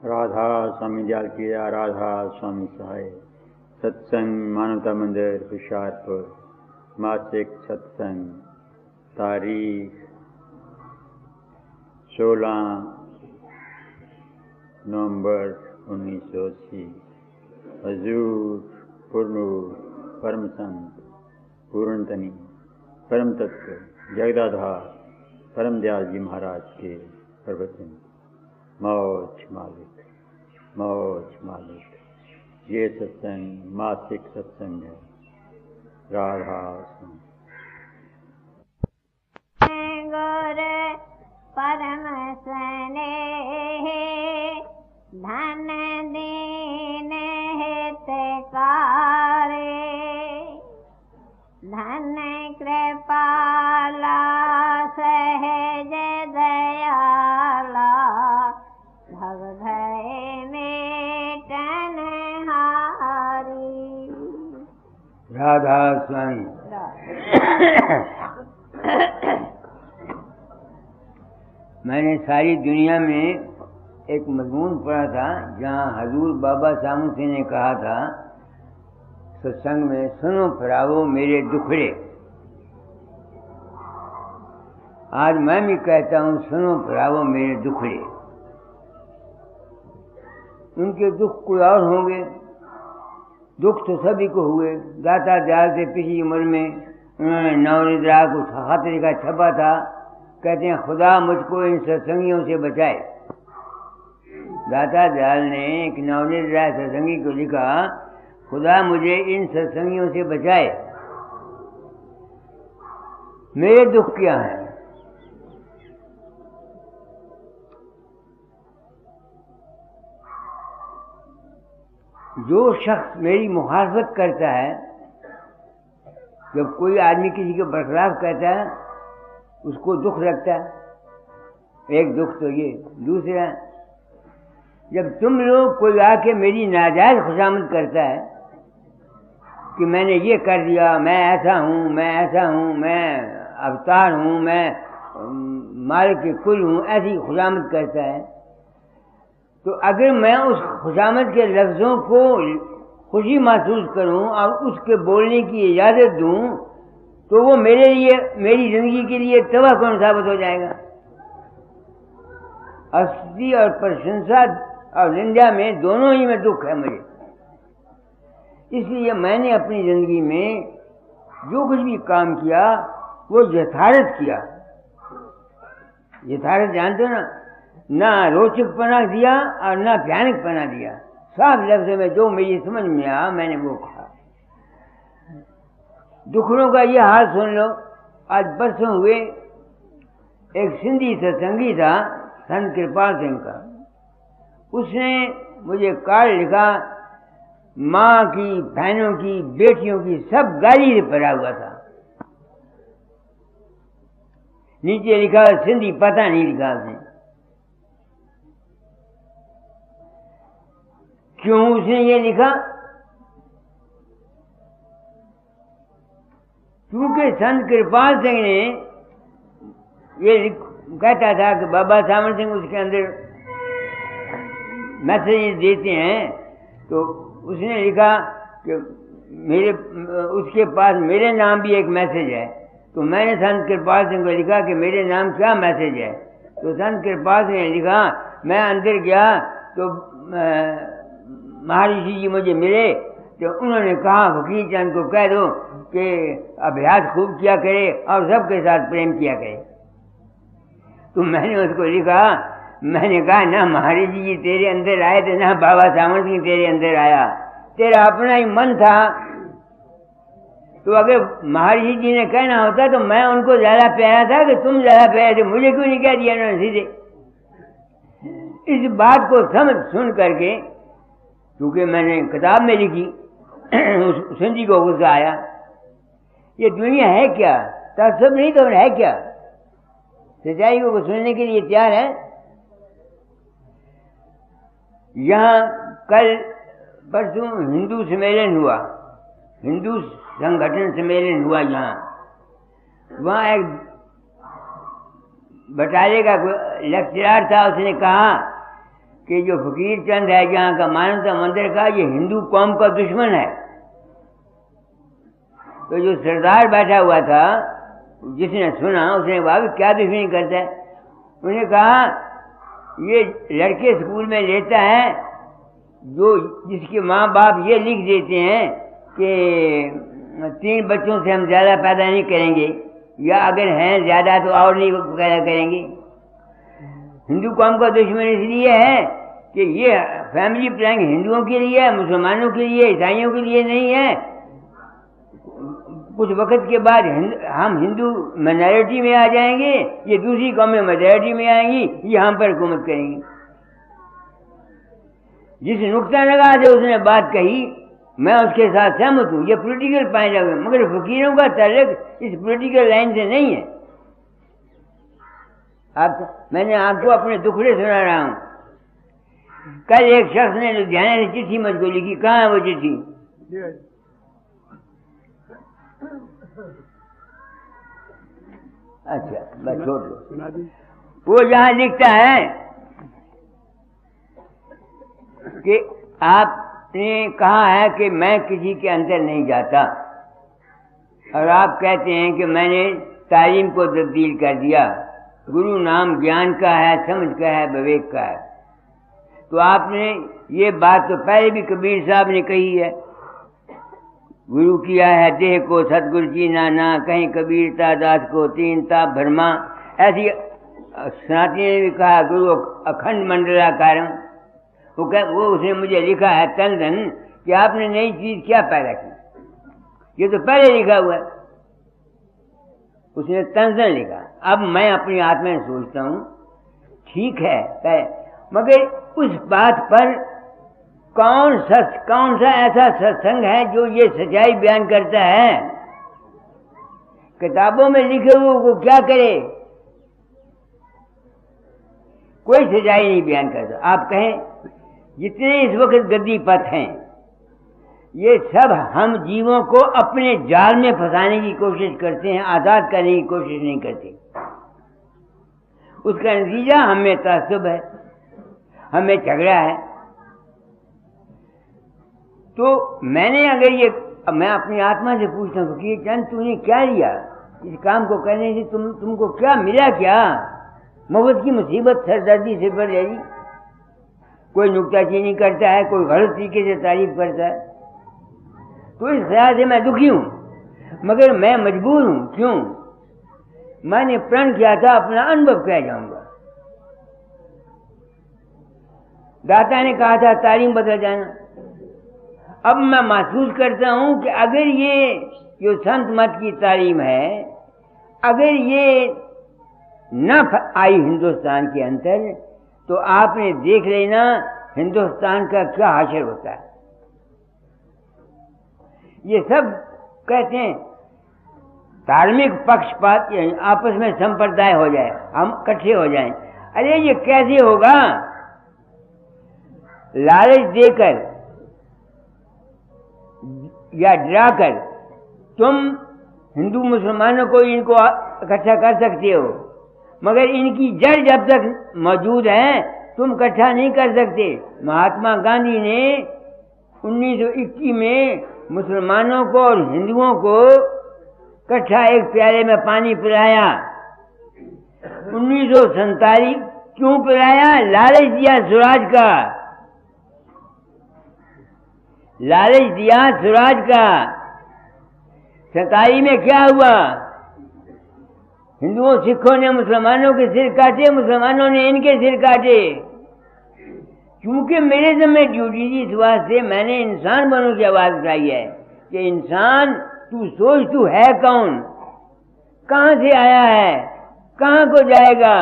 राधा स्वामी दयाल की राधा स्वामी सहाय। सत्संग मानवता मंदिर हुशियारपुर, मासिक सत्संग, तारीख 16 नवंबर 1980। हजूर पूर्णूर परम संत पूर्णतनी परम तत्व जगदाधार परम दयाल जी महाराज के प्रवचन। मौज मालिक, मौज मालिक। ये सत्संग मासिक सत्संग है। राधा गोरे परम स्नेह धन दीन हितकारी, धन कृपाला सहज दयाला, भवभय मेटन हारी। राधा स्वामी। मैंने सारी दुनिया में एक मजमून पढ़ा था जहाँ हजूर बाबा सामू सिंह ने कहा था सत्संग में, सुनो फरावो मेरे दुखड़े। आज मैं भी कहता हूँ, सुनो फरावो मेरे दुखड़े। उनके दुख कोई और होंगे, दुख तो सभी को हुए। दाता दयाल से पिछली उम्र में उन्होंने नवनिद्रा को खातिर का छपा था, कहते हैं खुदा मुझको इन सत्संगियों से बचाए। दाता दयाल ने एक नवनिद्रा सत्संगी को लिखा, खुदा मुझे इन सत्संगियों से बचाए। मेरे दुख क्या है? जो शख्स मेरी मुखालफत करता है, जब कोई आदमी किसी के बरखलाफ कहता है उसको दुख लगता है। एक दुख तो ये। दूसरा, जब तुम लोग कोई आके मेरी नाजायज खुशामद करता है कि मैंने ये कर दिया, मैं ऐसा हूँ, मैं ऐसा हूँ, मैं अवतार हूँ, मैं मालिक के कुल हूँ, ऐसी खुशामद करता है, तो अगर मैं उस खुशामद के लफ्ज़ों को खुशी महसूस करूं और उसके बोलने की इजाज़त दूं, तो वो मेरे लिए, मेरी जिंदगी के लिए तबाह कौन साबित हो जाएगा। अस्ती और प्रशंसा और निंदा में दोनों ही में दुख है मुझे। इसलिए मैंने अपनी जिंदगी में जो कुछ भी काम किया वो यथार्थ किया। यथार्थ जानते हो ना रोचक पना दिया और ना भयानक पना दिया। साफ लफ्ज़ में जो मेरी समझ में आया मैंने वो कहा। दुखड़ों का ये हाल सुन लो। आज बरसों हुए एक सिंधी सत्संगी था, संत कृपाल सिंह का। उसने मुझे कार्ड लिखा, माँ की, बहनों की, बेटियों की सब गाली से भरा हुआ था। नीचे लिखा सिंधी पता नहीं लिखा उसने। क्यों उसने ये लिखा? क्योंकि संत कृपाल सिंह ने ये कहता था कि बाबा सामर सिंह उसके अंदर मैसेज देते हैं, तो उसने लिखा कि मेरे, उसके पास मेरे नाम भी एक मैसेज है। तो मैंने संत कृपाल सिंह को लिखा कि मेरे नाम क्या मैसेज है। तो संत कृपाल सिंह ने लिखा, मैं अंदर गया तो महर्षि जी मुझे मिले, तो उन्होंने कहा फकीर चंद को कह दो कि अभ्यास खूब किया करे और सबके साथ प्रेम किया करे। तो मैंने उसको लिखा, मैंने कहा ना महर्षि जी तेरे अंदर आए थे, ना बाबा सामर सिंह तेरे अंदर आया, तेरा अपना ही मन था। तो अगर महर्षि जी ने कहना होता तो मैं उनको ज्यादा प्यारा था कि तुम ज्यादा प्यारे थे, मुझे क्यों नहीं कह दिया उन्होंने सीधे। इस बात को समझ सुन करके, क्योंकि मैंने किताब में लिखी, उस सिंधी को गुस्सा आया, ये दुनिया है क्या? तत्सब नहीं तो है क्या? सच्चाई को सुनने के लिए तैयार है? यहाँ कल परसों हिंदू सम्मेलन हुआ, हिंदू संगठन सम्मेलन हुआ यहाँ। वहाँ एक बटाले का लेक्चरर था, उसने कहा कि जो फकीर चंद है जहाँ का मानवता मंदिर का, ये हिंदू कौम का दुश्मन है। तो जो सरदार बैठा हुआ था, जिसने सुना, उसने कहा क्या दुश्मनी करता है? उन्होंने कहा ये लड़के स्कूल में लेता है जो जिसके माँ बाप ये लिख देते हैं कि 3 बच्चों से हम ज़्यादा पैदा नहीं करेंगे, या अगर हैं ज़्यादा तो और नहीं पैदा करेंगे। हिंदू कौम का दुश्मन इसलिए है कि ये फैमिली प्लानिंग हिंदुओं के लिए है, मुसलमानों के लिए, ईसाइयों के लिए नहीं है। कुछ वक्त के बाद हम हिंदू माइनॉरिटी में आ जाएंगे, ये दूसरी कौमें मेजॉरिटी में आएंगी, ये हम पर हुकूमत करेंगी। जिस नुक्ता नगाह से उसने बात कही, मैं उसके साथ सहमत हूँ। ये पॉलिटिकल पॉइंट है, मगर फकीरों का ताल्लुक इस पॉलिटिकल लाइन से नहीं है। मैंने आपको अपने दुखड़े सुना रहा हूँ। कल एक शख्स ने लुधियाना से चिट्ठी मुझको लिखी। कहाँ है वो चिट्ठी? अच्छा, बस छोड़ दो। वो जहाँ लिखता है कि आपने कहा है कि मैं किसी के अंदर नहीं जाता, और आप कहते हैं कि मैंने तालीम को तब्दील कर दिया। गुरु नाम ज्ञान का है, समझ का है, विवेक का है। तो आपने ये बात तो पहले भी कबीर साहब ने कही है, गुरु किया है देह को सतगुरु चीना ना, कहीं कबीरता दास को तीन ताप भरमा। ऐसी सनातनी ने भी कहा गुरु अखंड मंडलाकारम। वो उसने मुझे लिखा है तन धन कि आपने नई चीज क्या पैदा की, ये तो पहले लिखा हुआ है। उसने तन धन लिखा। अब मैं अपनी आत्मा में सोचता हूँ ठीक है, मगर उस बात पर कौन सा ऐसा सत्संग है जो ये सच्चाई बयान करता है? किताबों में लिखे हुए को क्या करे? कोई सच्चाई नहीं बयान करता। आप कहें जितने इस वक्त गद्दी पथ हैं, ये सब हम जीवों को अपने जाल में फंसाने की कोशिश करते हैं, आजाद करने की कोशिश नहीं करते। उसका नतीजा हमें तासुब है, हमें झगड़ा है। तो मैंने अगर ये, मैं अपनी आत्मा से पूछता हूँ कि चंद तूने क्या लिया इस काम को करने से? तुमको क्या मिला? क्या मुफ्त की मुसीबत सरदर्दी से बढ़ जाएगी। कोई नुक्ताचीनी करता है, कोई गलत तरीके से तारीफ करता है, तो इस ख्याल से मैं दुखी हूँ, मगर मैं मजबूर हूँ। क्यों? मैंने प्रण किया था अपना अनुभव कह जाऊंगा। दाता ने कहा था तालीम बदल जाना। अब मैं महसूस करता हूं कि अगर ये जो संत मत की तालीम है, अगर ये न आई हिंदुस्तान के अंदर, तो आपने देख लेना हिंदुस्तान का क्या हाशिर होता है। ये सब कहते हैं धार्मिक पक्षपात, आपस में संप्रदाय हो जाए, हम इकट्ठे हो जाएं। अरे ये कैसे होगा? लालच देकर या डराकर तुम हिंदू मुसलमानों को इनको इकट्ठा कर सकते हो, मगर इनकी जड़ जब तक मौजूद है तुम इकट्ठा नहीं कर सकते। महात्मा गांधी ने 1921 में मुसलमानों को और हिंदुओं को इकट्ठा एक प्याले में पानी पिलाया। 1947 क्यों पिलाया? लालच दिया स्वराज का, लालच दिया स्वराज का। 47 में क्या हुआ? हिंदुओं सिखों ने मुसलमानों के सिर काटे, मुसलमानों ने इनके सिर काटे। क्योंकि मेरे ज़िम्मे ड्यूटी थी, इस वास्ते मैंने इंसान बनने की आवाज़ उठाई है कि इंसान तू सोच, तू है कौन, कहाँ से आया है, कहाँ को जाएगा।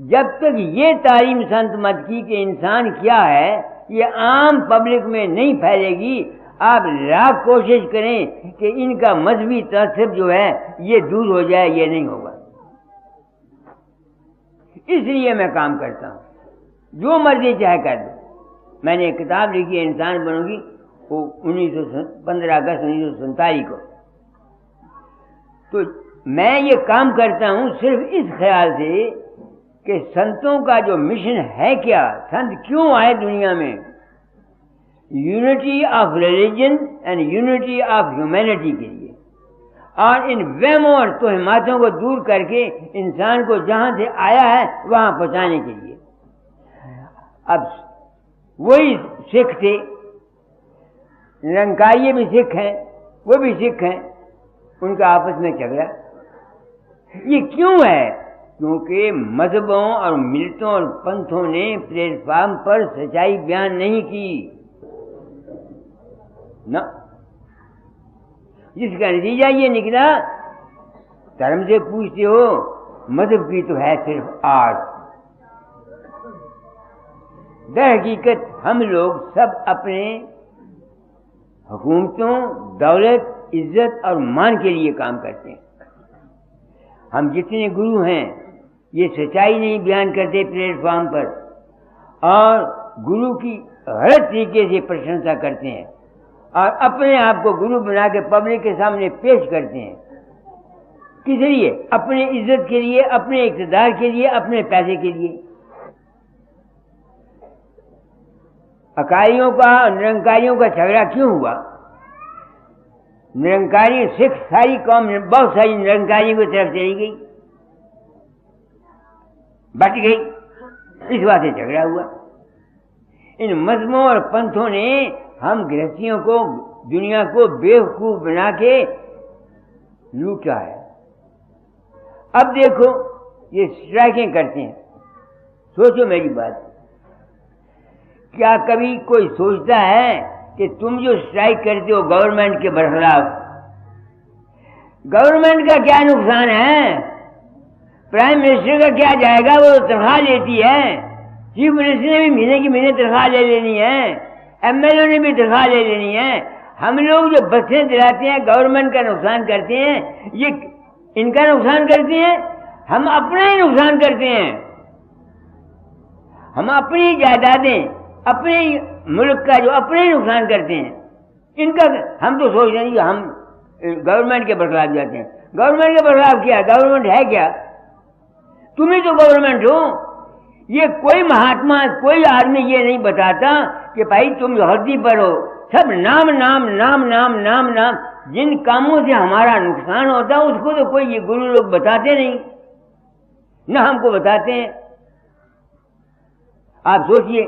जब तक ये तालीम संत मत की कि इंसान क्या है ये आम पब्लिक में नहीं फैलेगी, आप लाख कोशिश करें कि इनका मजहबी तसब जो है ये दूर हो जाए, ये नहीं होगा। इसलिए मैं काम करता हूँ, जो मर्जी चाहे कर दो। मैंने एक किताब लिखी है इंसान बनोगी, वो 15 अगस्त 1947 को। तो मैं ये काम करता हूँ सिर्फ इस ख्याल से कि संतों का जो मिशन है क्या, संत क्यों आए दुनिया में, unity of religion and unity of humanity के लिए, और इन वहमों और तोहमातों को दूर करके इंसान को जहां से आया है वहां पहुंचाने के लिए। अब वही सिख थे, निरंकारी भी सिख हैं, वो भी सिख हैं, उनका आपस में झगड़ा ये क्यों है? क्योंकि मजहबों और मिलतों और पंथों ने प्लेटफॉर्म पर सच्चाई बयान नहीं की ना, जिसका नतीजा ये निकला, धर्म से पूछते हो, मजहब की तो है सिर्फ आर्ट। दर हकीकत हम लोग सब अपने हुकूमतों, दौलत, इज्जत और मान के लिए काम करते हैं। हम जितने गुरु हैं ये सच्चाई नहीं बयान करते प्लेटफॉर्म पर, और गुरु की गलत तरीके से प्रशंसा करते हैं और अपने आप को गुरु बना के पब्लिक के सामने पेश करते हैं। किस लिए? अपने इज्जत के लिए, अपने इक़्तिदार के लिए, अपने पैसे के लिए। अकालियों का और निरंकारियों का झगड़ा क्यों हुआ? निरंकारी सिख सारी कौम बहुत सारी निरंकारियों की तरफ चली गई, बट गई, इस बात से झगड़ा हुआ। इन मजहबों और पंथों ने हम गृहस्थियों को, दुनिया को बेवकूफ बना के लूटा है। अब देखो ये स्ट्राइकें करते हैं, सोचो मेरी बात, क्या कभी कोई सोचता है कि तुम जो स्ट्राइक करते हो गवर्नमेंट के बरखिलाफ, गवर्नमेंट का क्या नुकसान है? प्राइम मिनिस्टर का क्या जाएगा, वो तनख्वाह लेती है, चीफ मिनिस्टर ने भी महीने की महीने तनख्वाह ले लेनी है, एमएलए ने भी तनख्वाह ले लेनी है। हम लोग जो बसें दिलाते हैं गवर्नमेंट का नुकसान करते हैं, ये इनका नुकसान करते हैं, हम अपना ही नुकसान करते हैं। हम अपनी जायदादें, अपने मुल्क का जो अपने ही नुकसान करते हैं, इनका हम तो सोच रहे हैं कि हम गवर्नमेंट के बरखिलाफ जाते हैं। गवर्नमेंट के बरखिलाफ क्या? गवर्नमेंट है क्या? तुम ही तो गवर्नमेंट हो। ये कोई महात्मा, कोई आदमी ये नहीं बताता कि भाई तुम हड्डी पर हो। सब नाम नाम नाम नाम नाम नाम, जिन कामों से हमारा नुकसान होता है उसको तो कोई ये गुरु लोग बताते नहीं, न हमको बताते हैं। आप सोचिए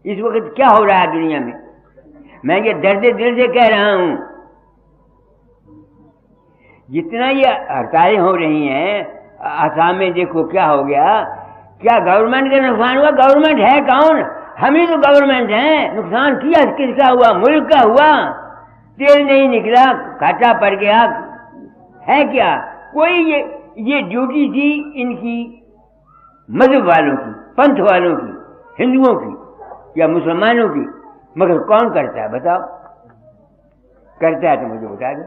इस वक्त क्या हो रहा है दुनिया में। मैं ये दर्द दिल से कह रहा हूं, जितना ये हड़तालें हो रही हैं, आसाम में देखो क्या हो गया। क्या गवर्नमेंट का नुकसान हुआ? गवर्नमेंट है कौन? हम ही तो गवर्नमेंट हैं। नुकसान किया किसका हुआ? मुल्क का हुआ। तेल नहीं निकला, घाटा पड़ गया, है क्या? कोई ये ड्यूटी थी इनकी, मजहब वालों की, पंथ वालों की, हिंदुओं की या मुसलमानों की, मगर कौन करता है बताओ? करता है तो मुझे बता दो।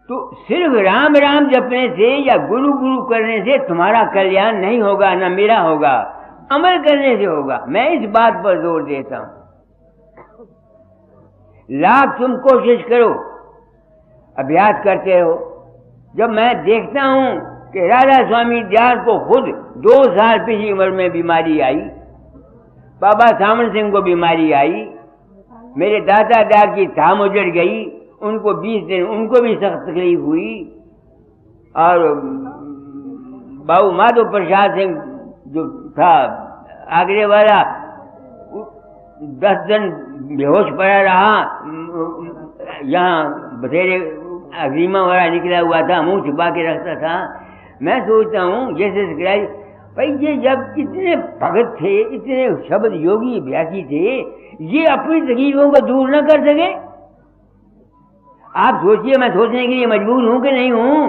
तो सिर्फ राम राम जपने से या गुरु गुरु करने से तुम्हारा कल्याण नहीं होगा, ना मेरा होगा, अमल करने से होगा। मैं इस बात पर जोर देता हूं। लाख तुम कोशिश करो, अभ्यास करते हो। जब मैं देखता हूं कि राधा स्वामी दयाल को खुद 2 साल पिछली उम्र में बीमारी आई, बाबा सामन सिंह को बीमारी आई, मेरे दादा दाद की थाम उजड़ गई, उनको 20 दिन उनको भी सख्त तकलीफ हुई, और बाबू माधव प्रसाद सिंह जो था आगरे वाला 10 दिन बेहोश पड़ा रहा, यहाँ बथेरे अग्रिमा वाला निकला हुआ था, मुंह छिपा के रखता था। मैं सोचता हूँ जैसे भाई ये जब इतने भगत थे, इतने शब्द योगी अभ्यासी थे, ये अपनी तकलीफों को दूर न कर सके? आप सोचिए, मैं सोचने के लिए मजबूर हूं कि नहीं हूं?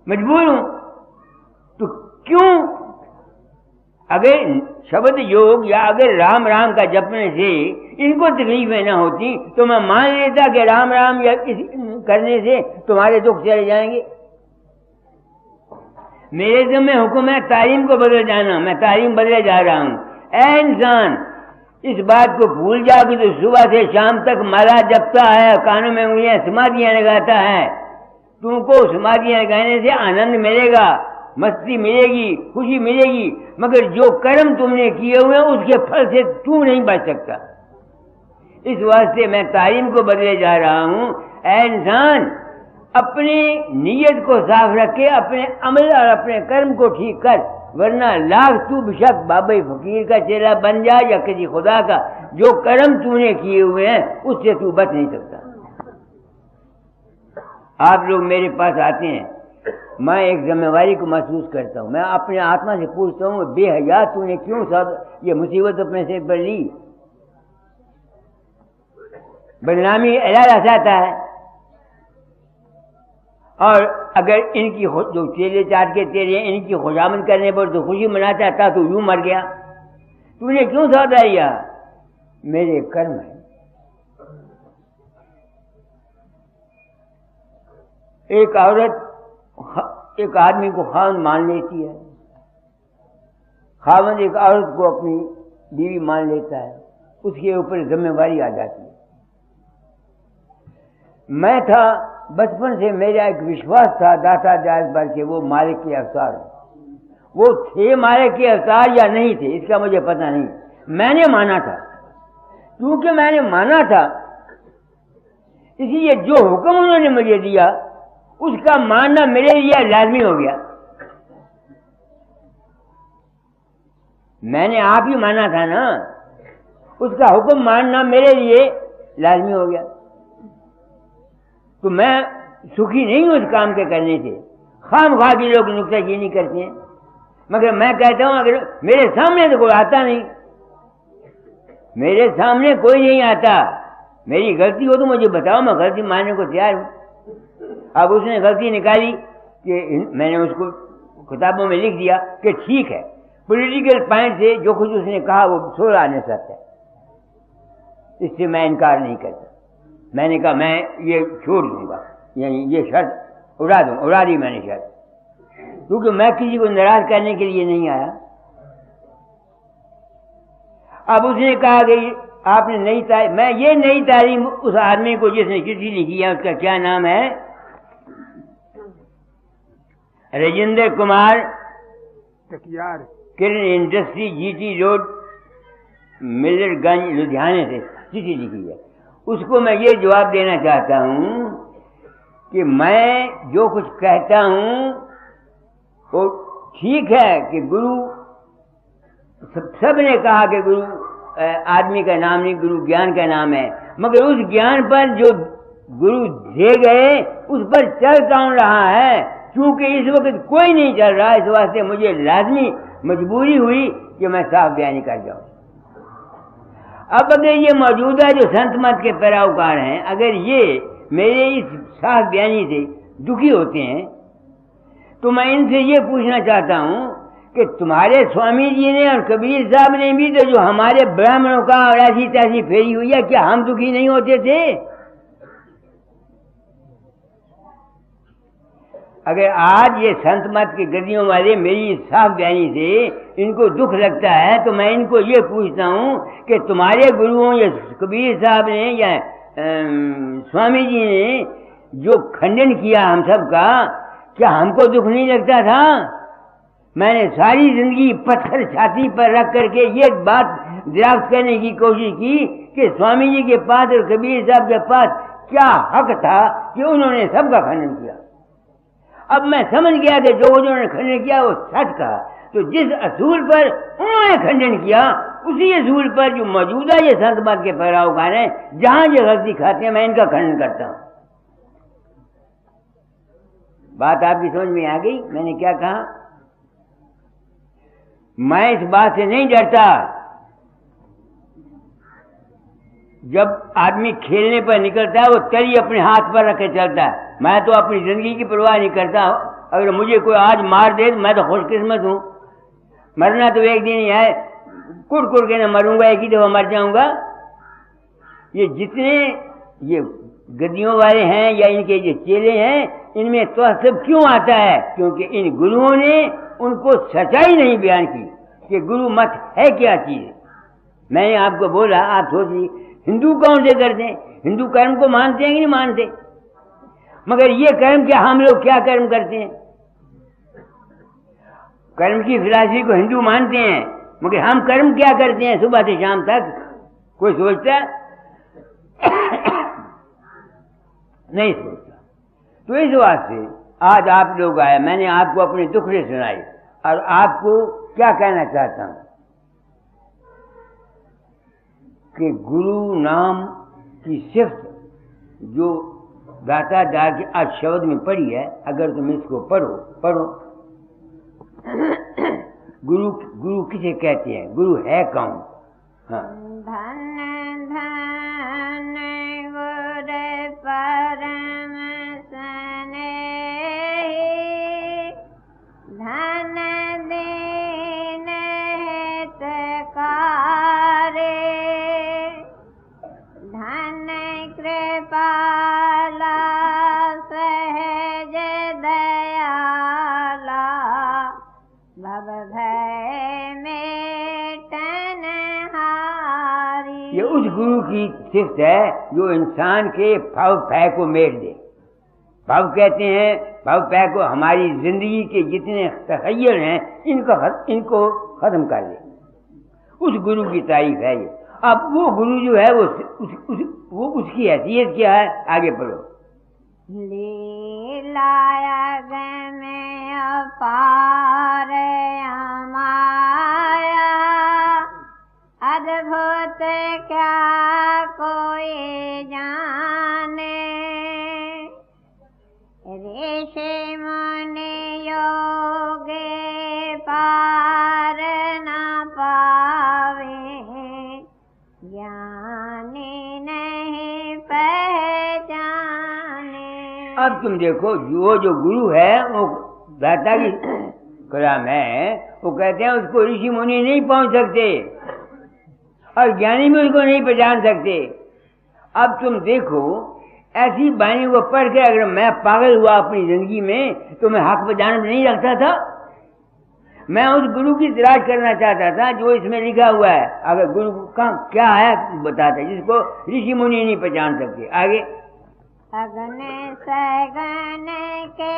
मजबूर हूं। तो क्यों? अगर शब्द योग या अगर राम राम का जपने से इनको तकलीफें ना होती तो मैं मान लेता कि राम राम या करने से तुम्हारे दुख चले जाएंगे। मेरे तो में हुक्म है तालीम को बदल जाना, मैं तालीम बदले जा रहा हूं। ऐ इंसान, इस बात को भूल जाओ कि तो सुबह से शाम तक माला जपता है, कानों में उंगलियां समाधियां लगाता है, तुमको समाधियां लगाने से आनंद मिलेगा, मस्ती मिलेगी, खुशी मिलेगी, मगर जो कर्म तुमने किए हुए हैं उसके फल से तू नहीं बच सकता। इस वास्ते मैं तालीम को बदले जा रहा हूं। ऐ इंसान, अपनी नीयत को साफ रख के अपने अमल और अपने कर्म को ठीक कर, वरना लाख तू बेशक बाबा फकीर का चेला बन जा या किसी खुदा का, जो कर्म तूने किए हुए हैं उससे तू बच नहीं सकता। आप लोग मेरे पास आते हैं, मैं एक जिम्मेवारी को महसूस करता हूं। मैं अपने आत्मा से पूछता हूं, बेहया तूने क्यों सब ये मुसीबत अपने से पर ली? बदनामी इलाजा चाहता है, और अगर इनकी जो चेले चाट के तेरे इनकी खुशामद करने पर तो खुशी मनाता था, तो यूं मर गया। तूने क्यों सौदा लिया? मेरे कर्म है। एक औरत एक आदमी को खावंद मान लेती है, खावंद एक औरत को अपनी बीवी मान लेता है, उसके ऊपर जिम्मेवारी आ जाती है। मैं था बचपन से, मेरा एक विश्वास था दाता दयाल पर के वो मालिक के अवतार, वो थे मालिक के अवतार या नहीं थे इसका मुझे पता नहीं, मैंने माना था। क्योंकि मैंने माना था, इसलिए जो हुक्म उन्होंने मुझे दिया उसका मानना मेरे लिए लाजमी हो गया। मैंने आप ही माना था ना, उसका हुक्म मानना मेरे लिए लाजमी हो गया। तो मैं सुखी नहीं हूं उस काम के करने से। खामखा के लोग नुक्ताचीनी करते हैं, मगर मैं कहता हूं अगर मेरे सामने तो कोई आता नहीं, मेरे सामने कोई नहीं आता, मेरी गलती हो तो मुझे बताओ, मैं गलती मानने को तैयार हूं। अब उसने गलती निकाली कि मैंने उसको किताबों में लिख दिया कि ठीक है, पॉलिटिकल पॉइंट से जो कुछ उसने कहा वो 16 आने सत्य है, इससे मैं इनकार नहीं करता। मैंने कहा मैं ये छोड़ दूंगा, यानी ये शर्त उड़ा दी मैंने शर्त, क्योंकि मैं किसी को नाराज करने के लिए नहीं आया। अब उसने कहा कि आपने नई तारीफ, मैं ये नई तारीफ उस आदमी को जिसने चिट्ठी लिखी है, उसका क्या नाम है, राजेंद्र कुमार किरण इंडस्ट्री, जीटी रोड, मिलरगंज, लुधियाने से चिट्ठी लिखी है। उसको मैं ये जवाब देना चाहता हूं कि मैं जो कुछ कहता हूं वो ठीक है कि गुरु सब ने कहा कि गुरु आदमी का नाम नहीं, गुरु ज्ञान का नाम है, मगर उस ज्ञान पर जो गुरु दे गए उस पर चल कौन रहा है? क्योंकि इस वक्त कोई नहीं चल रहा, इस वास्ते मुझे लाजमी मजबूरी हुई कि मैं साफ बयानी कर जाऊं। अब अगर ये मौजूदा जो संत मत के पैरोकार हैं, अगर ये मेरे इस साफ बयानी से दुखी होते हैं, तो मैं इनसे ये पूछना चाहता हूं कि तुम्हारे स्वामी जी ने और कबीर साहब ने भी तो जो हमारे ब्राह्मणों का और ऐसी तैसी फेरी हुई है, क्या हम दुखी नहीं होते थे? अगर आज ये संत मत के गद्दियों वाले मेरी साफ बयानी से इनको दुख लगता है, तो मैं इनको ये पूछता हूं कि तुम्हारे गुरुओं या कबीर साहब ने या स्वामी जी ने जो खंडन किया हम सब का, क्या हमको दुख नहीं लगता था? मैंने सारी जिंदगी पत्थर छाती पर रख करके ये बात दरियाफ्त करने की कोशिश की कि स्वामी जी के पास और कबीर साहब के पास क्या हक था कि उन्होंने सबका खंडन किया। अब मैं समझ गया कि जो उन्होंने खंडन किया वो सच कहा, तो जिस असूल पर उन्होंने खंडन किया उसी असूल पर जो मौजूदा ये संत मत के पैरोकार हैं, जहां ये गलती खाते हैं, मैं इनका खंडन करता हूं। बात आपकी समझ में आ गई मैंने क्या कहा? मैं इस बात से नहीं डरता। जब आदमी खेलने पर निकलता है वो तरी अपने हाथ पर रख के चलता है। मैं तो अपनी जिंदगी की परवाह नहीं करता। अगर मुझे कोई आज मार दे तो मैं तो खुशकिस्मत हूं। मरना तो एक दिन ही है, कुड़ के न मरूंगा, एक ही दफा मर जाऊंगा। ये जितने ये गद्दियों वाले हैं या इनके जो चेले हैं, इनमें तो सब क्यों आता है? क्योंकि इन गुरुओं ने उनको सच्चाई नहीं बयान की कि गुरु मत है क्या चीज। मैंने आपको बोला, आप सोचिए हिंदू कौन से करते हैं? हिंदू कर्म को मानते हैं कि नहीं मानते? मगर ये कर्म क्या, हम लोग क्या कर्म करते हैं? कर्म की फिलॉसफी को हिंदू मानते हैं, मगर हम कर्म क्या करते हैं सुबह से शाम तक? कोई सोचता नहीं सोचता। तो इस बात से आज आप लोग आए, मैंने आपको अपनी दुखड़े सुनाई और आपको क्या कहना चाहता हूं कि गुरु नाम की सिफ्त जो दाता दार के आज शब्द में पड़ी है, अगर तुम इसको पढ़ो गुरु किसे कहते हैं, गुरु है कौन? हाँ, धन धन गुर परम स्नेही, धन दीन हितकारी, धन कृपाला सहज दयाला, भव भय मेटन हारी। ये उस गुरु की सिफ्त है जो इंसान के भव भय को मेट दे। भव कहते हैं, भव भय को हमारी जिंदगी के जितने तखय्युल हैं इनको खत्म कर दे। उस गुरु की तारीफ है ये। अब वो गुरु जो है वो उसकी हैसियत क्या है, आगे पढ़ो। लीलाया में अपार माया, अद्भुत क्या कोई जाने, ऋषि मुनि योगे पार न पावे, ज्ञानी नहीं पहचाने। अब तुम देखो, जो गुरु है वो दाता की कलाम है, वो कहते हैं उसको ऋषि मुनि नहीं पहुंच सकते और ज्ञानी भी उसको नहीं पहचान सकते। अब तुम देखो, ऐसी बाणी को पढ़ के अगर मैं पागल हुआ अपनी जिंदगी में तो मैं हक पहचान नहीं रखता था। मैं उस गुरु की तलाश करना चाहता था जो इसमें लिखा हुआ है। अगर गुरु का क्या है बताते, जिसको ऋषि मुनि नहीं पहचान सकते। आगे, अगन सगन के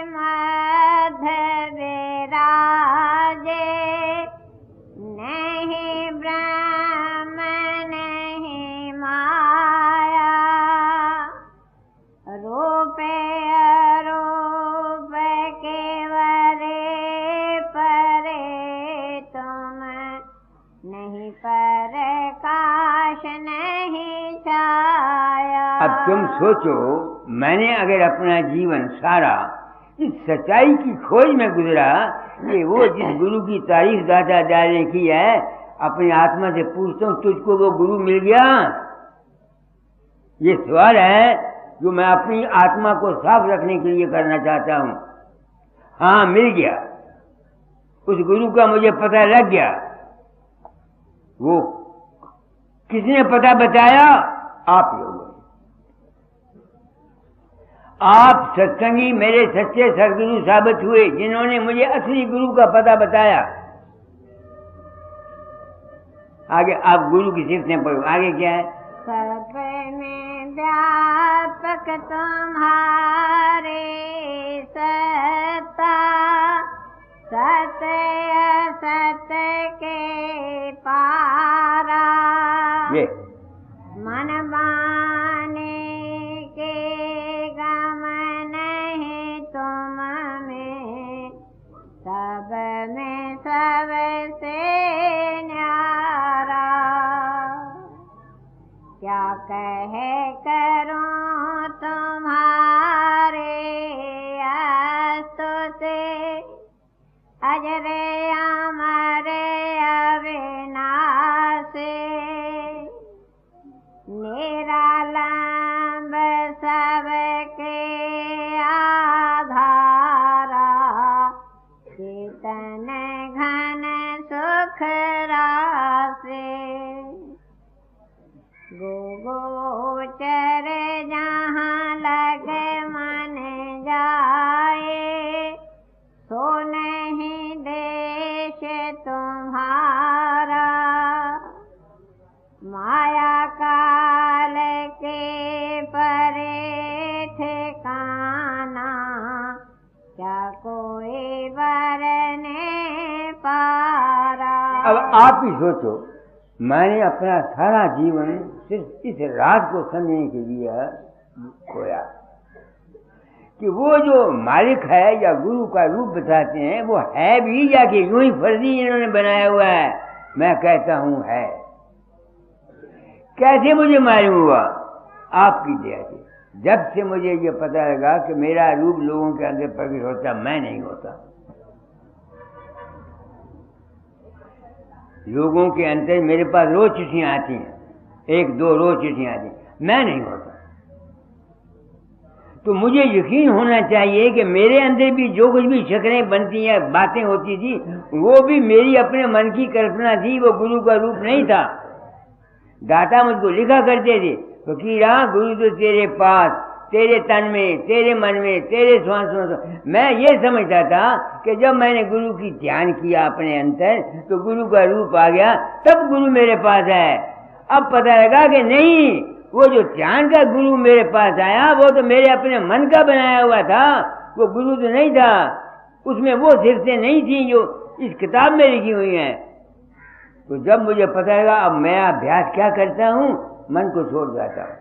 मध्य विराजे, नहीं ब्रह्म नहीं माया, रूपे अरूप केवरे परे तुम, नहीं प्रकाश नहीं छाया। अब तुम सोचो, मैंने अगर अपना जीवन सारा इस सच्चाई की खोज में गुजरा कि वो जिस गुरु की तारीफ दाता दार ने की है, अपनी आत्मा से पूछता हूं तुझको वो गुरु मिल गया? ये सवाल है जो मैं अपनी आत्मा को साफ रखने के लिए करना चाहता हूं। हाँ, मिल गया। उस गुरु का मुझे पता लग गया। वो किसने पता बताया? आप लोगों ने। आप सत्संगी मेरे सच्चे सदगुरु साबित हुए, जिन्होंने मुझे असली गुरु का पता बताया। आगे आप गुरु की सिफ्तें पढ़ो। आगे क्या है? सब में व्यापक तुम्हारे सत्ता, सत्य सत्य के पारा, ये मन माने के गम नहीं तुम में, सब में सबसे न्यारा। क्या कहे करूं तुम्हारे स्तुति, अजरे अमरे अविनाशी, निरालंब सबके आधारा, चेतन घन सुख राशि, गोचर जहाँ लग मन जाए, सो नहीं देश कोई वरने पारा। अब आप ही सोचो, मैंने अपना सारा जीवन सिर्फ इस रात को समझने के लिए खोया कि वो जो मालिक है या गुरु का रूप बताते हैं वो है भी या कि यूं ही फर्जी इन्होंने बनाया हुआ है। मैं कहता हूं है। कैसे मुझे मालूम हुआ? आपकी दया से। जब से मुझे ये पता लगा कि मेरा रूप लोगों के अंदर प्रकट होता, मैं नहीं होता। लोगों के अंदर मेरे पास रोज चिट्ठियां आती हैं, 1-2 रोज चिट्ठियां आती हैं, मैं नहीं होता। तो मुझे यकीन होना चाहिए कि मेरे अंदर भी जो कुछ भी शक्लें बनती हैं, बातें होती थी, वो भी मेरी अपने मन की कल्पना थी, वो गुरु का रूप नहीं था। दाता मुझको लिखा करते थे, फकीरा गुरु तो तेरे पास, तेरे तन में, तेरे मन में, तेरे श्वासों में। मैं ये समझता था कि जब मैंने गुरु की ध्यान किया अपने अंतर तो गुरु का रूप आ गया, तब गुरु मेरे पास है। अब पता लगा कि नहीं, वो जो ध्यान का गुरु मेरे पास आया वो तो मेरे अपने मन का बनाया हुआ था, वो गुरु तो नहीं था। उसमें वो सिफतें नहीं थी जो इस किताब में लिखी हुई हैं। तो जब मुझे पता लगा, अब मैं अभ्यास क्या करता हूं, मन को छोड़ जाता हूं।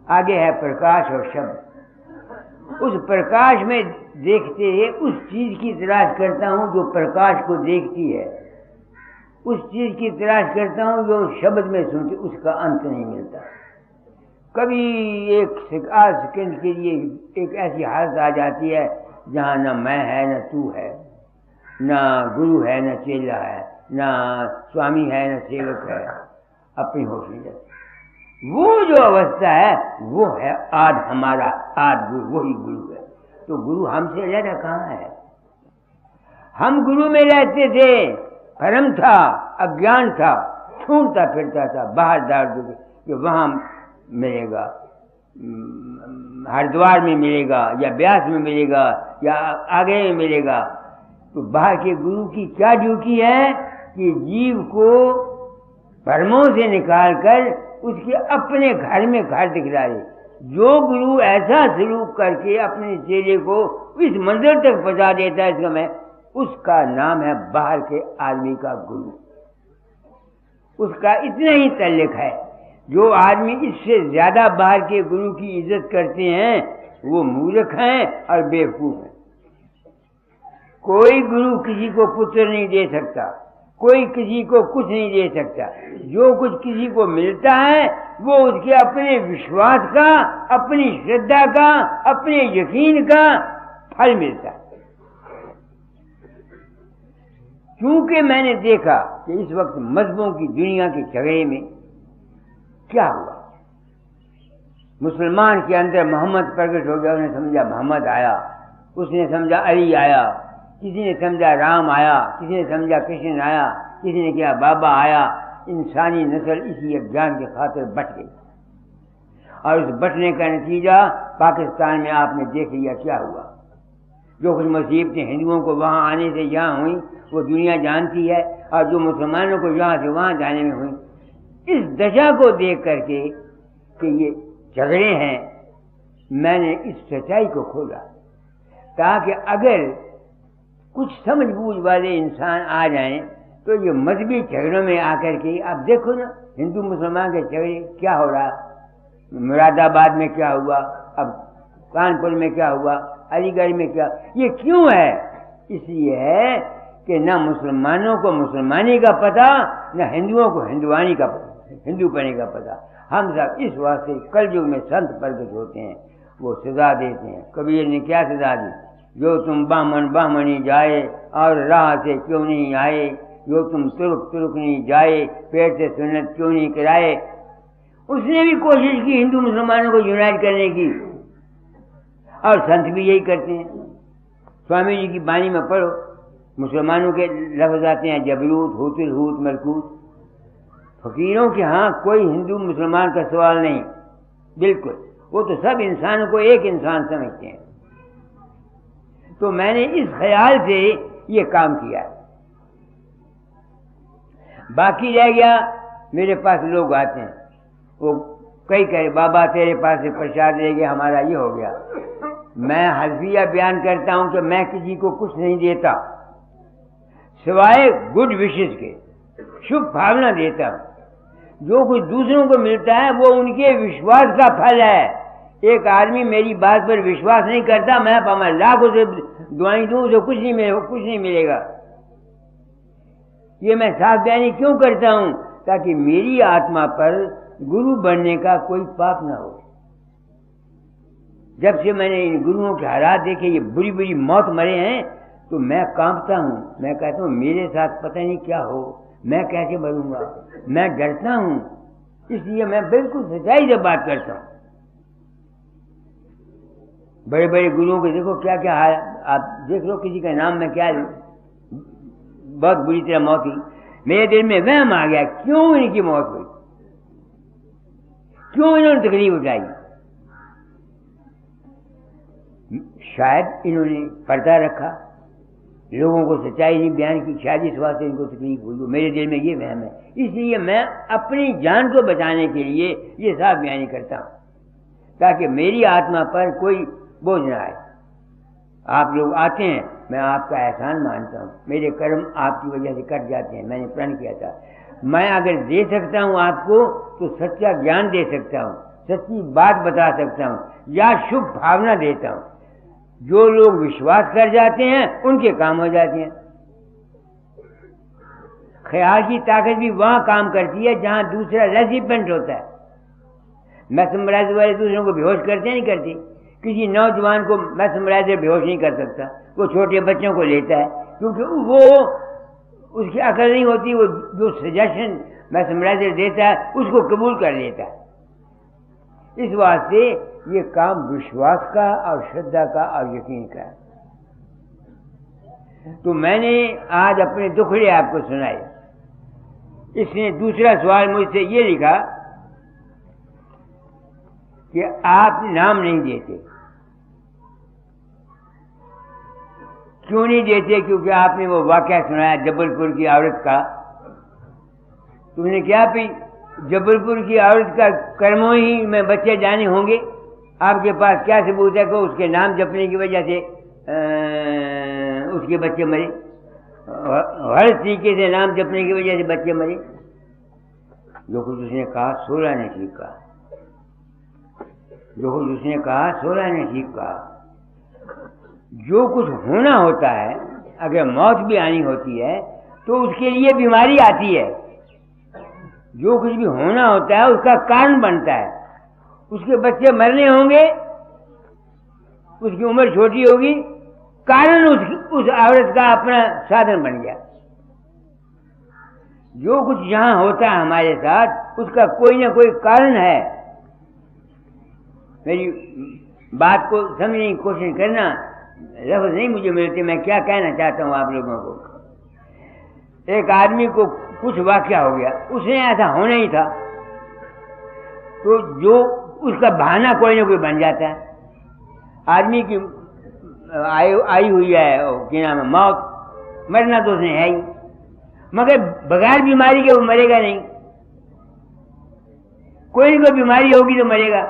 आगे है प्रकाश और शब्द। उस प्रकाश में देखते हुए उस चीज की तलाश करता हूं जो प्रकाश को देखती है, उस चीज की तलाश करता हूं जो शब्द में सुनती, उसका अंत नहीं मिलता। कभी एक सेकंड के लिए एक ऐसी हालत आ जाती है जहां न मैं है न तू है, न गुरु है न चेला है, न स्वामी है न सेवक है, अपनी होश नहीं जाती। वो जो अवस्था है वो है आद हमारा, आद गुरु, वही गुरु है। तो गुरु हमसे अलग कहाँ है? हम गुरु में रहते थे, भ्रम था, अज्ञान था, ढूंढता फिरता था बाहर दार कि वहां मिलेगा, हरिद्वार में मिलेगा या ब्यास में मिलेगा या आगे में मिलेगा। तो बाहर के गुरु की क्या ड्यूटी है कि जीव को भ्रमों से निकालकर उसके अपने घर में घर दिखला दे। जो गुरु ऐसा सलूक करके अपने चेले को इस मंजिल तक पहुंचा देता है इसका उसका नाम है बाहर के आदमी का गुरु। उसका इतना ही तल्लुक है। जो आदमी इससे ज्यादा बाहर के गुरु की इज्जत करते हैं वो मूर्ख हैं और बेवकूफ हैं। कोई गुरु किसी को पुत्र नहीं दे सकता, कोई किसी को कुछ नहीं दे सकता। जो कुछ किसी को मिलता है वो उसके अपने विश्वास का, अपनी श्रद्धा का, अपने यकीन का फल मिलता है। क्योंकि मैंने देखा कि इस वक्त मजहबों की दुनिया के झगड़े में क्या हुआ। मुसलमान के अंदर मोहम्मद प्रकट हो गया, उसने समझा मोहम्मद आया, उसने समझा अली आया, किसी ने समझा राम आया, किसी ने समझा कृष्ण आया, किसी ने किया बाबा आया। इंसानी नस्ल इसी अज्ञान की खातिर बट गई और उस बटने का नतीजा पाकिस्तान में आपने देख लिया क्या हुआ। जो कुछ मुसीबतें हिंदुओं को वहां आने से यहाँ हुई वो दुनिया जानती है, और जो मुसलमानों को यहाँ से वहां जाने में हुई, इस दशा को देख करके कि ये झगड़े हैं, मैंने इस सच्चाई को खोजा ताकि अगर कुछ समझ बूझ वाले इंसान आ जाएं तो ये मजहबी झगड़ों में आकर के आप देखो ना, हिंदू मुसलमान के झगड़े क्या हो रहा, मुरादाबाद में क्या हुआ, अब कानपुर में क्या हुआ, अलीगढ़ में क्या, ये क्यों है? इसलिए है कि न मुसलमानों को मुसलमानी का पता, न हिंदुओं को हिंदुआनी का पता, हिंदूपने का पता। हम सब इस वास्ते कलयुग में संत प्रकट होते हैं, वो सजा देते हैं। कबीर ने क्या सजा दी? जो तुम बामन बामनी जाए और राह से क्यों नहीं आए, जो तुम तुर्क तुर्क नहीं जाए, पेट से सुन्नत क्यों नहीं कराए। उसने भी कोशिश की हिंदू मुसलमानों को यूनाइट करने की, और संत भी यही करते हैं। स्वामी जी की बानी में पढ़ो, मुसलमानों के लफ्ज आते हैं जबरूत, हुतुल हुत, मलकूत। फकीरों के यहाँ कोई हिंदू मुसलमान का सवाल नहीं, बिल्कुल, वो तो सब इंसानों को एक इंसान समझते हैं। तो मैंने इस ख्याल से ये काम किया। बाकी रह गया, मेरे पास लोग आते हैं, वो कई कहे बाबा तेरे पास से प्रसाद ले गया, हमारा ये हो गया। मैं हल्फिया बयान करता हूं कि मैं किसी को कुछ नहीं देता सिवाय गुड विशेष के, शुभ भावना देता हूं। जो कुछ दूसरों को मिलता है वो उनके विश्वास का फल है। एक आदमी मेरी बात पर विश्वास नहीं करता, मैं पामा लाख उसे दुआएं दूं, उसे कुछ नहीं मिलेगा। ये मैं साफ बयानी क्यों करता हूं? ताकि मेरी आत्मा पर गुरु बनने का कोई पाप ना हो। जब से मैंने इन गुरुओं के हालात देखे, ये बुरी बुरी मौत मरे हैं, तो मैं कांपता हूं। मैं कहता हूं मेरे साथ पता नहीं क्या हो, मैं कैसे मरूंगा, मैं डरता हूं। इसलिए मैं बिल्कुल सच्चाई से बात करता हूं। बड़े बड़े गुरुओं को देखो क्या क्या हाल, आप देख लो किसी का नाम में क्या बहुत बुरी तरह मौत हुई। मेरे दिल में वहम आ गया, क्यों इनकी मौत हुई, क्यों इन्होंने तकलीफ उठाई। शायद इन्होंने पर्दा रखा, लोगों को सच्चाई नहीं बयान की, शायद इस वास्ते इनको तकलीफ हुई। मेरे दिल में ये वहम है, इसलिए मैं अपनी जान को बचाने के लिए ये साफ बयानी करता हूं, ताकि मेरी आत्मा पर कोई बोझ न आए। आप लोग आते हैं, मैं आपका एहसान मानता हूं, मेरे कर्म आपकी वजह से कट जाते हैं। मैंने प्रण किया था, मैं अगर दे सकता हूं आपको तो सच्चा ज्ञान दे सकता हूं, सच्ची बात बता सकता हूं, या शुभ भावना देता हूं। जो लोग विश्वास कर जाते हैं उनके काम हो जाते हैं। ख्याल की ताकत भी वहां काम करती है जहां दूसरा रेसिपेंट होता है। मैथमेराइजर वाले दूसरों को बेहोश करते नहीं करते। किसी नौजवान को मैथमेराइजर बेहोश नहीं कर सकता, वो छोटे बच्चों को लेता है, क्योंकि वो उसकी अकल नहीं होती। वो जो सजेशन मैथमेराइजर देता है उसको कबूल कर लेता है। इस वास्ते ये काम विश्वास का और श्रद्धा का और यकीन का है। तो मैंने आज अपने दुखड़े आपको सुनाए। इसने दूसरा सवाल मुझसे ये लिखा कि आप नाम नहीं देते। क्यों नहीं देते? क्योंकि आपने वो वाकया सुनाया जबलपुर की औरत का। तुमने क्या भी जबलपुर की औरत का कर्मों ही में बच्चे जाने होंगे। आपके पास क्या सबूत है कि उसके नाम जपने की वजह से उसके बच्चे मरे? हर तरीके से नाम जपने की वजह से बच्चे मरे। जो कुछ उसने कहा 16 ने ठीक कहा, जो कुछ उसने कहा 16 ने ठीक कहा। जो कुछ होना होता है, अगर मौत भी आनी होती है तो उसके लिए बीमारी आती है। जो कुछ भी होना होता है उसका कारण बनता है। उसके बच्चे मरने होंगे, उसकी उम्र छोटी होगी, कारण उस औरत का अपना साधन बन गया। जो कुछ यहां होता है हमारे साथ उसका कोई ना कोई कारण है। मेरी बात को समझने की कोशिश करना, लफ्ज नहीं मुझे मिलते, मैं क्या कहना चाहता हूं आप लोगों को। एक आदमी को कुछ वाकया हो गया, उसने ऐसा होना ही था, तो जो उसका बहाना कोई ना कोई बन जाता है। आदमी की आई हुई है क्या नाम है, मौत, मरना तो उसने है ही, मगर बगैर बीमारी के वो मरेगा नहीं। कोई ना कोई बीमारी होगी तो मरेगा,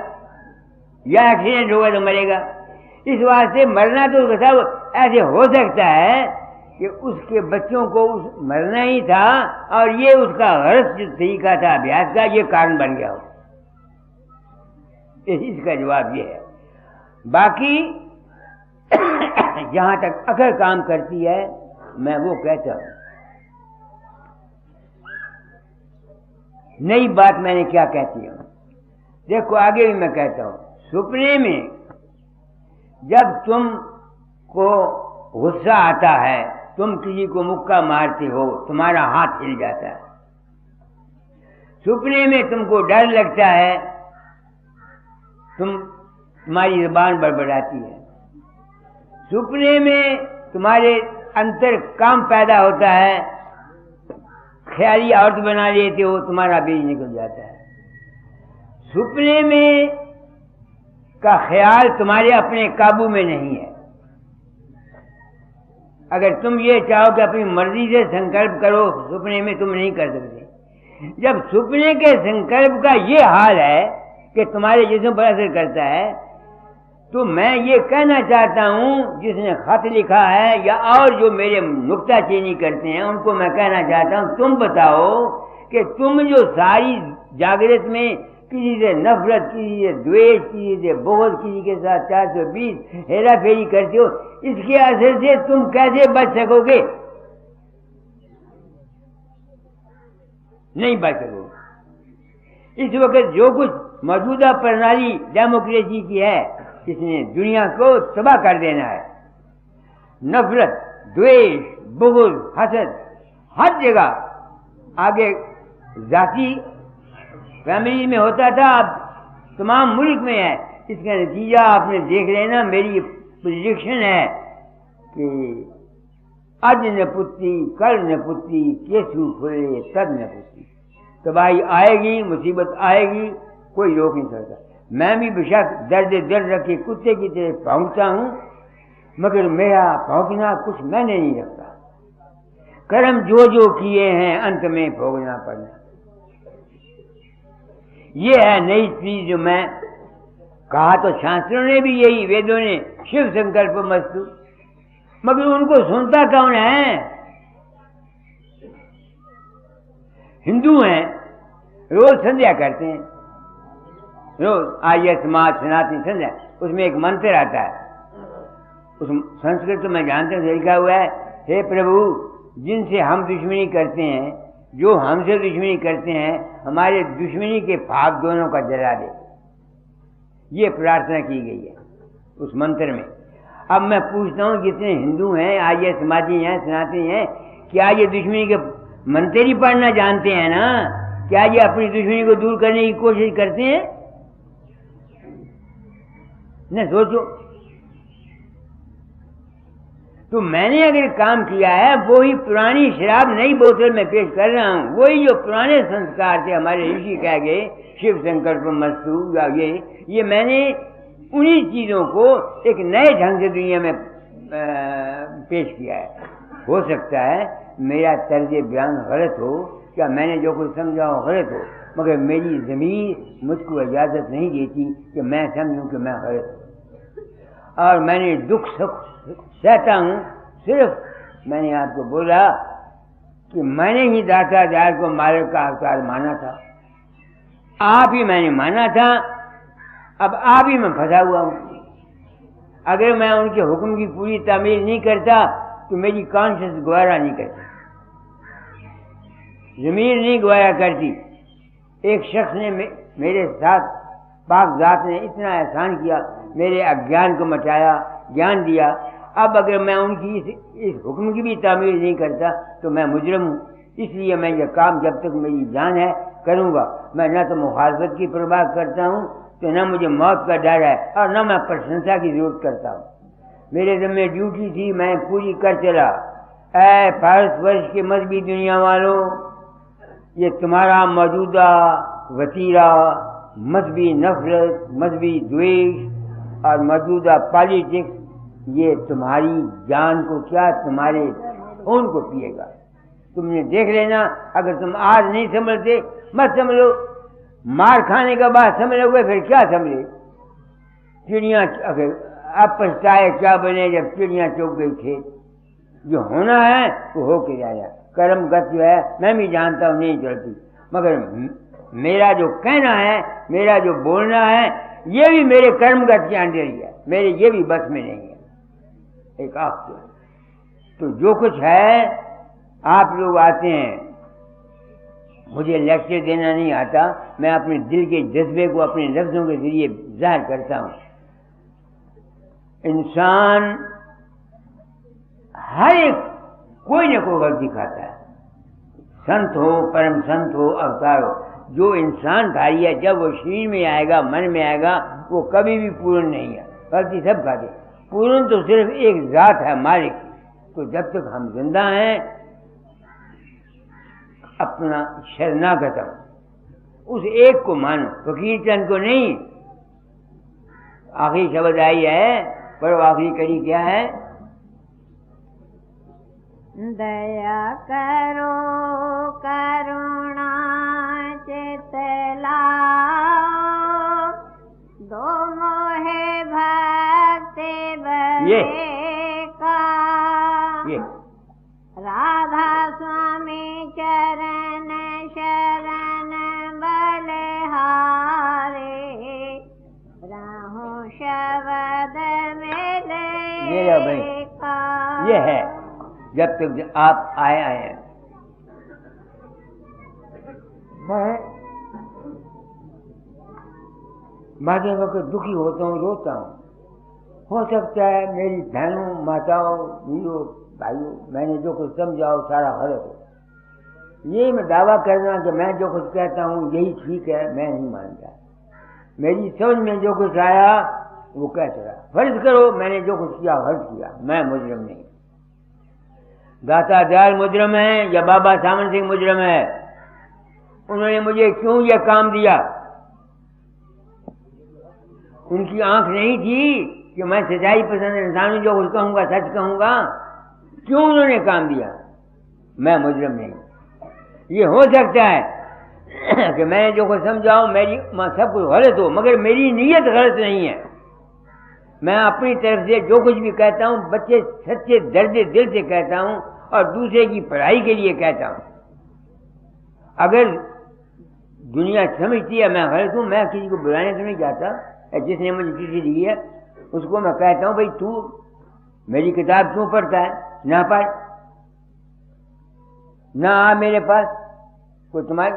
या एक्सीडेंट होगा तो मरेगा। इस वास्ते मरना तो उसका सब ऐसे हो सकता है कि उसके बच्चों को मरना ही था और ये उसका गलत जो तरीका था अभ्यास का, ये कारण बन गया हो। इसका जवाब ये है। बाकी जहां तक अकल काम करती है, मैं वो कहता हूं। नई बात मैंने क्या कहती हूं, देखो आगे भी मैं कहता हूं। सपने में जब तुमको गुस्सा आता है, तुम किसी को मुक्का मारते हो, तुम्हारा हाथ हिल जाता है। सपने में तुमको डर लगता है, तुम्हारी जुबान बड़बड़ाती है। सपने में तुम्हारे अंतर काम पैदा होता है, ख्याली औरत बना लेते हो, तुम्हारा बीज निकल जाता है। सपने में का ख्याल तुम्हारे अपने काबू में नहीं है। अगर तुम ये चाहो कि अपनी मर्जी से संकल्प करो, सपने में तुम नहीं कर सकते। जब सपने के संकल्प का ये हाल है कि तुम्हारे जिस्म पर असर करता है, तो मैं ये कहना चाहता हूं, जिसने खत लिखा है या और जो मेरे नुक्ताचीनी करते हैं उनको मैं कहना चाहता हूं, तुम बताओ कि तुम जो सारी जागृत में किसी से नफरत, किसी से द्वेष, किसी से बहुत, किसी के साथ 420 हेरा फेरी करते हो, इसके असर से तुम कैसे बच सकोगे? नहीं बच सकोगे। इस वक्त जो कुछ मौजूदा प्रणाली डेमोक्रेसी की है, इसने दुनिया को तबाह कर देना है। नफरत, द्वेष, बुग़्ज़, हसद हर जगह। आगे जाति फैमिली में होता था, अब तमाम मुल्क में है। इसका नतीजा आपने देख लेना। मेरी प्रेडिक्शन है कि अज न पुत्ती, कल न पुत्ती, केसु खुले तब न पुत्ती। तबाही आएगी, मुसीबत आएगी, कोई रोक नहीं सकता। मैं भी बेशक दर्द रखे कुत्ते की तरह भौंकता हूं, मगर मेरा भौंकना कुछ मैंने नहीं रखता। कर्म जो जो किए हैं अंत में भोगना पड़ना। ये है नई चीज जो मैं कहा। तो शास्त्रों ने भी यही, वेदों ने शिव संकल्प मस्तु, मगर उनको सुनता कौन है? हिंदू हैं, रोज संध्या करते हैं, रोज आर्य समाज सनातन संध्या, उसमें एक मंत्र आता है। उस संस्कृत में जानते हैं, लिखा हुआ है, हे प्रभु, जिनसे हम दुश्मनी करते हैं, जो हमसे दुश्मनी करते हैं, हमारे दुश्मनी के भाग दोनों का जला दे। ये प्रार्थना की गई है उस मंत्र में। अब मैं पूछता हूं, जितने हिंदू हैं, आर्य समाजी हैं, सनातनी हैं, क्या ये दुश्मनी के मंत्र ही पढ़ना जानते हैं ना? क्या ये अपनी दुश्मनी को दूर करने की कोशिश करते हैं? न सोचो। तो मैंने अगर काम किया है, वो ही पुरानी शराब नई बोतल में पेश कर रहा हूं। वही जो पुराने संस्कार थे, हमारे ऋषि कह गए शिव संकल्प मस्तु, या ये मैंने उन्हीं चीजों को एक नए ढंग से दुनिया में पेश किया है। हो सकता है मेरा तर्ज बयान गलत हो, क्या मैंने जो कुछ समझा हो गलत हो, मगर मेरी ज़मीर मुझको इजाज़त नहीं देती कि मैं समझूं कि मैं गलत हूं। और मैंने दुख सुख सहता हूं। सिर्फ मैंने आपको बोला कि मैंने ही दाता दार को मालिक का अवतार माना था। आप ही मैंने माना था, अब आप ही मैं फंसा हुआ हूं। अगर मैं उनके हुक्म की पूरी तामील नहीं करता तो मेरी कॉन्शियस गवारा नहीं करती, ज़मीर नहीं गवाया करती। एक शख्स ने मेरे साथ, पाक जात ने इतना एहसान किया, मेरे अज्ञान को मिटाया, ज्ञान दिया। अब अगर मैं उनकी इस हुक्म की भी तामील नहीं करता तो मैं मुजरिम हूँ। इसलिए मैं ये काम जब तक मेरी जान है करूँगा। मैं न तो मुखालफत की परवाह करता हूँ, तो न मुझे मौत का डर है, और न मैं प्रशंसा की जरूरत करता हूँ। मेरे ज़िम्मे ड्यूटी थी, मैं पूरी कर चला। ऐ भारतवर्ष के मजहबी दुनिया वालों, ये तुम्हारा मौजूदा वतीरा, मजहबी नफरत, मजहबी द्वेष और मौजूदा पॉलिटिक्स, ये तुम्हारी जान को क्या, तुम्हारे खून को पिएगा। तुमने देख लेना, अगर तुम आज नहीं समझते मत समझो, मार खाने के बाद समझोगे फिर क्या समझे। चिड़ियाँ अगर अब पछताए क्या बने जब चिड़ियाँ चौंक गई खेत। जो होना है वो होके जाएगा। कर्म गत जो है मैं भी जानता हूँ नहीं चलती, मगर मेरा जो कहना है, मेरा जो बोलना है, ये भी मेरे कर्मगत के अंदर ही है, मेरे ये भी बस में नहीं है। एक आप तो जो कुछ है, आप लोग आते हैं, मुझे लेक्चर देना नहीं आता, मैं अपने दिल के जज्बे को अपने लफ्जों के जरिए जाहिर करता हूँ। इंसान हर एक कोई न कोई गलती खाता है, संत हो, परम संत हो, अवतार हो। जो इंसान धारी है, जब वो शरीर में आएगा, मन में आएगा, वो कभी भी पूर्ण नहीं है, गलती सब खाते। पूर्ण तो सिर्फ एक जात है, मालिक की। तो जब तक हम जिंदा हैं, अपना शरणागत उस एक को मानो, फकीर चंद को नहीं। आखिरी शब्द आई है, पर आखिरी कड़ी क्या है? दया करो करुणा चित लाओ, दो मोहे भय ये राधा स्वामी चरण शरण बलिहारे राहु शब्द मिले मेरा भाई ये है। जब तक आप आए हैं मैं माते वक्त दुखी होता हूँ, रोता हूँ। हो सकता है मेरी बहनों माताओं वीरों भाइयों मैंने जो कुछ समझाओ सारा गलत हो। ये मैं दावा करना कि मैं जो कुछ कहता हूँ यही ठीक है, मैं नहीं मानता। मेरी समझ में जो कुछ आया वो कह चला। फर्ज करो मैंने जो कुछ किया फर्ज किया, मैं मुजरम नहीं। दाता दयाल मुजरम है या बाबा सामन सिंह मुजरम है? उन्होंने मुझे क्यों यह काम दिया? उनकी आंख नहीं थी कि मैं सच्चाई पसंद इंसान हूं, जो कुछ कहूंगा सच कहूंगा? क्यों उन्होंने काम दिया? मैं मुजरम नहीं। ये हो सकता है कि मैं जो कुछ समझाऊं मेरी सब कुछ गलत हो, मगर मेरी नीयत गलत नहीं है। मैं अपनी तरफ से जो कुछ भी कहता हूं बच्चे सच्चे दर्द दिल से कहता हूं और दूसरे की पढ़ाई के लिए कहता हूं। अगर दुनिया समझती है मैं गलत हूं, मैं किसी को बुलाने तो नहीं जाता। जिसने मुझे चिट्ठी दी है उसको मैं कहता हूं भाई तू मेरी किताब क्यों पढ़ता है? ना पढ़, ना आ मेरे पास। कोई तुम्हारे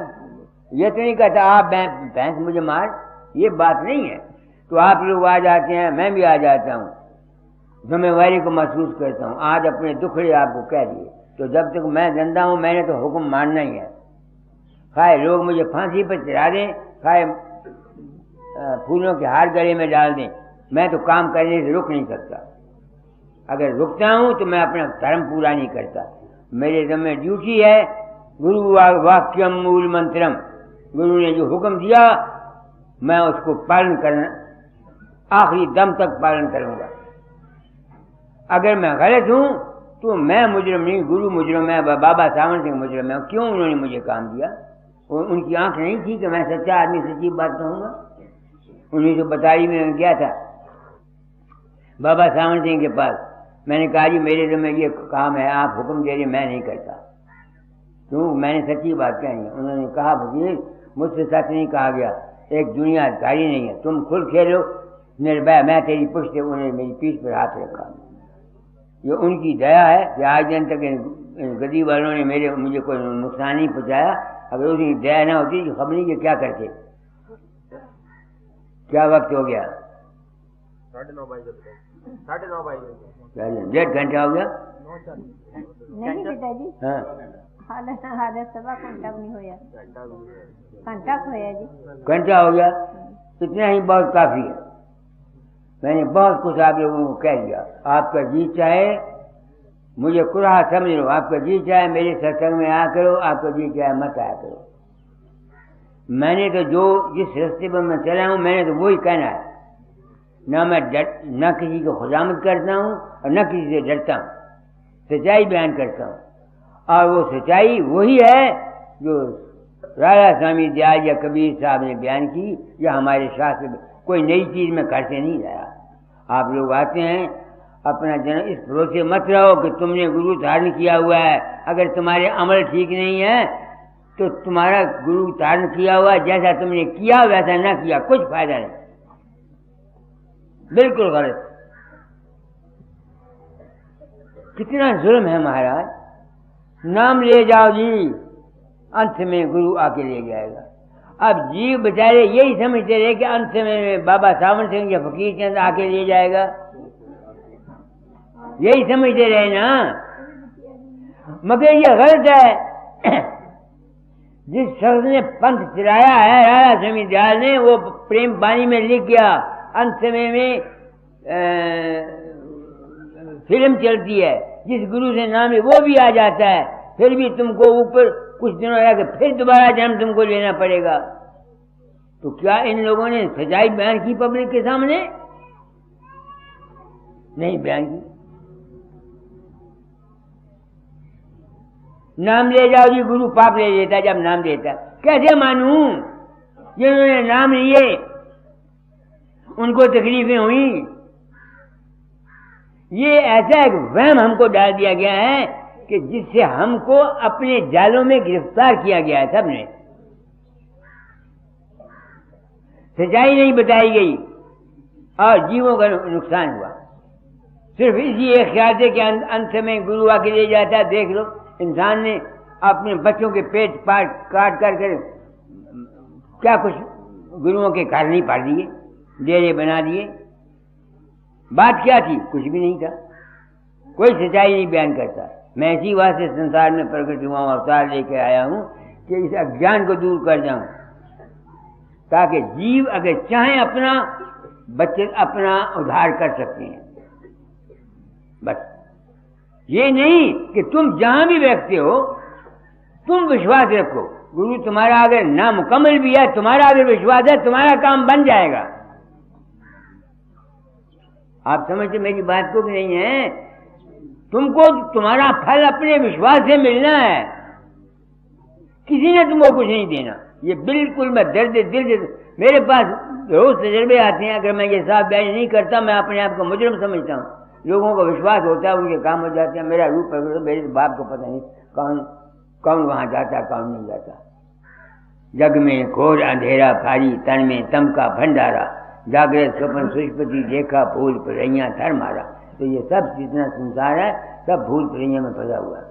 ये तो नहीं कहता आप भैंस मुझे मार, ये बात नहीं है। तो आप लोग आ जाते हैं, मैं भी आ जाता हूं, जिम्मेवारी को महसूस करता हूं। आज अपने दुखड़े आपको कह दिए, तो जब तक मैं जिंदा हूं मैंने तो हुक्म मानना ही है। खाए लोग मुझे फांसी पर चढ़ा दें, खाए फूलों के हार गले में डाल दें, मैं तो काम करने से रुक नहीं सकता। अगर रुकता हूं तो मैं अपना धर्म पूरा नहीं करता। मेरे ज़िम्मे ड्यूटी है गुरु वाक्यम मूल मंत्रम। गुरु ने जो हुक्म दिया मैं उसको पालन करना, आखिरी दम तक पालन करूंगा। अगर मैं गलत हूं तो मैं मुजरम नहीं, गुरु मुजरम है, बाबा सावन सिंह मुजरम है। क्यों उन्होंने मुझे काम दिया? उनकी आंख नहीं थी कि मैं सच्चा आदमी सच्ची बात कहूंगा? 1942 में गया था बाबा सावन सिंह के पास। मैंने कहा जी मेरे ज़िम्मे ये काम है, आप हुक्म दे रहे, मैं नहीं करता। क्यों? मैंने सच्ची बात कही है। उन्होंने कहा फकीर मुझसे सच नहीं कहा गया, एक दुनियादारी नहीं है, तुम खुद खेलो निर्भय, मैं तेरी पुष्ट। उन्होंने मेरी पीठ पर हाथ रखा। ये उनकी दया है कि आज दिन तक गद्दी वालों ने मुझे कोई नुकसान नहीं पहुंचाया। अगर उसकी दया ना होती तो खबर नहीं कि क्या करते। क्या वक्त हो गया? 9:30 डेढ़ घंटा हो गया। नहीं पिताजी, हाँ हाले सवा घंटा नहीं होया, घंटा होया जी, घंटा हो गया। इतना ही बहुत काफी है। मैंने बहुत कुछ आप लोगों को कह दिया। आपका जी चाहे मुझे कुराहा समझ लो, आपका जी चाहे मेरे सत्संग में आया करो, आपका जी चाहे मत आया करो। मैंने तो जो जिस रास्ते पर मैं चला हूं मैंने तो वही कहना है। ना मैं न किसी को खुजामत करता हूं और न किसी से डरता हूं, सच्चाई बयान करता हूं। और वो सच्चाई वही है जो राधा स्वामी दयाल या कबीर साहब ने बयान की, या हमारे शास्त्र। कोई नई चीज में करते नहीं लाया। आप लोग आते हैं अपना जन्म इस भरोसे मत रहो कि तुमने गुरु धारण किया हुआ है। अगर तुम्हारे अमल ठीक नहीं है तो तुम्हारा गुरु धारण किया हुआ जैसा तुमने किया वैसा ना किया, कुछ फायदा नहीं, बिल्कुल गलत। कितना जुल्म है महाराज। नाम ले जाओ जी, अंत में गुरु आके ले जाएगा। अब जीव बेचारे यही समझते रहे कि अंत में बाबा सावन सिंह या फकीर चंद आके ले जाएगा, यही समझते रहे ना। मगर ये गलत है। जिस शख्स ने पंथ चलाया है राधा स्वामी दयाल ने, वो प्रेम बानी में लिख गया। अंत समय में फिल्म चलती है, जिस गुरु से नाम है वो भी आ जाता है, फिर भी तुमको ऊपर कुछ दिनों रह फिर दोबारा जन्म तुमको लेना पड़ेगा। तो क्या इन लोगों ने सच्चाई बयान की पब्लिक के सामने? नहीं बयान की। नाम ले जाओ जी, गुरु पाप ले लेता जब नाम देता। कैसे मानूं? जिन्होंने नाम लिए उनको तकलीफें हुई, ये ऐसा एक वहम हमको डाल दिया गया है कि जिससे हमको अपने जालों में गिरफ्तार किया गया है। सबने सच्चाई नहीं बताई गई और जीवों का नुकसान हुआ। सिर्फ इसी एक ख्याल से कि अंत में गुरु आके ले जाता है। देख लो, इंसान ने अपने बच्चों के पेट काट कर क्या कुछ गुरुओं के घर नहीं पाड़ दिए, डेरे बना दिए। बात क्या थी? कुछ भी नहीं था। कोई सच्चाई नहीं बयान करता। मैं इसी वास्ते संसार में प्रकट हुआ हूं, अवतार लेकर आया हूं कि इस अज्ञान को दूर कर जाऊं, ताकि जीव अगर चाहें अपना बच्चे अपना उद्धार कर सकते हैं। बस ये नहीं कि तुम जहां भी बैठते हो तुम विश्वास रखो। गुरु तुम्हारा अगर नामुकम्मल भी है, तुम्हारा अगर विश्वास है, तुम्हारा काम बन जाएगा। आप समझते मेरी बात को कि नहीं है? तुमको तुम्हारा फल अपने विश्वास से मिलना है, किसी ने तुमको कुछ नहीं देना। ये बिल्कुल मैं दर्द दिल से, मेरे पास रोज तजर्बे आते हैं। अगर मैं ये साफ बयान नहीं करता, मैं अपने आप को मुजरिम समझता हूँ। लोगों को विश्वास होता है, उनके काम हो जाते हैं। मेरा रूप प्रकट, मेरे बाप को पता नहीं कौन वहां जाता, कौन नहीं जाता। जग में घोर अंधेरा भारी, तन में तम का भंडारा, जागृत स्वप्न सुषुप्ति देखा, भूल पुरैया थर मारा। तो ये सब जितना संसार है सब भूल पुरैया में फंसा हुआ है।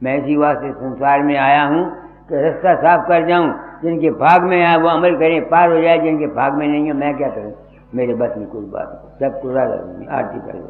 मैं इसी वास्ते संसार में आया हूँ कि रास्ता साफ कर जाऊं। जिनके भाग में है वो अमल करें, पार हो जाए। जिनके भाग में नहीं है मैं क्या करूं? मेरे बस में कोई बात नहीं। सबको राधा आरती कर लो।